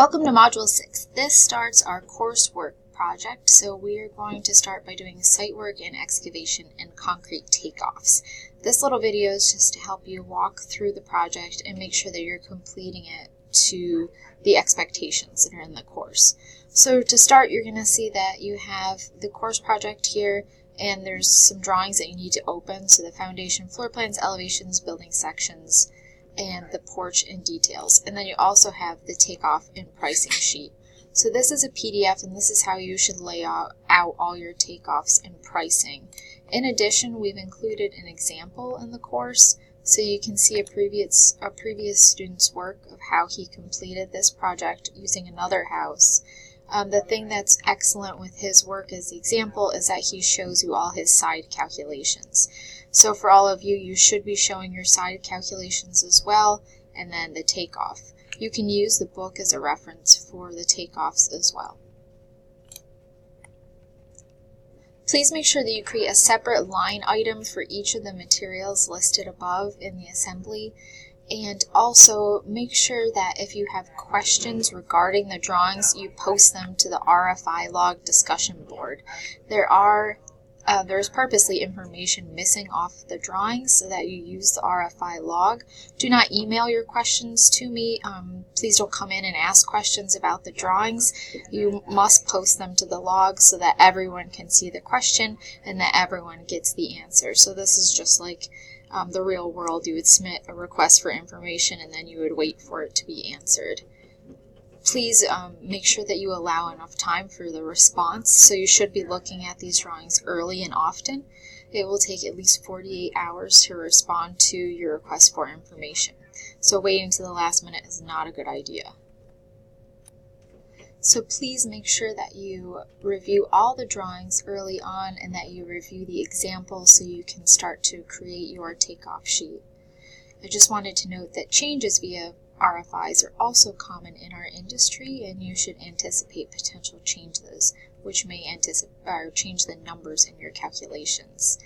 Welcome to Module 6. This starts our coursework project, so we are going to start by doing site work and excavation and concrete takeoffs. This little video is just to help you walk through the project and make sure that you're completing it to the expectations that are in the course. So to start, you're going to see that you have the course project here, and there's some drawings that you need to open, so the foundation, floor plans, elevations, building sections, and the porch and details. And then you also have the takeoff and pricing sheet. So this is a PDF, and this is how you should lay out all your takeoffs and pricing. In addition, we've included an example in the course, so you can see a previous student's work of how he completed this project using another house. The thing that's excellent with his work as the example is that he shows you all his side calculations. So for all of you, you should be showing your side calculations as well, and then the takeoff. You can use the book as a reference for the takeoffs as well. Please make sure that you create a separate line item for each of the materials listed above in the assembly. And also make sure that if you have questions regarding the drawings, you post them to the RFI log discussion board. There's purposely information missing off the drawings so that you use the RFI log. Do not email your questions to me. Please don't come in and ask questions about the drawings. You must post them to the log so that everyone can see the question and that everyone gets the answer. So this is just like the real world. You would submit a request for information and then you would wait for it to be answered. Please make sure that you allow enough time for the response. So you should be looking at these drawings early and often. It will take at least 48 hours to respond to your request for information. So waiting to the last minute is not a good idea. So please make sure that you review all the drawings early on and that you review the example so you can start to create your takeoff sheet. I just wanted to note that changes via RFIs are also common in our industry, and you should anticipate potential changes, which may change the numbers in your calculations.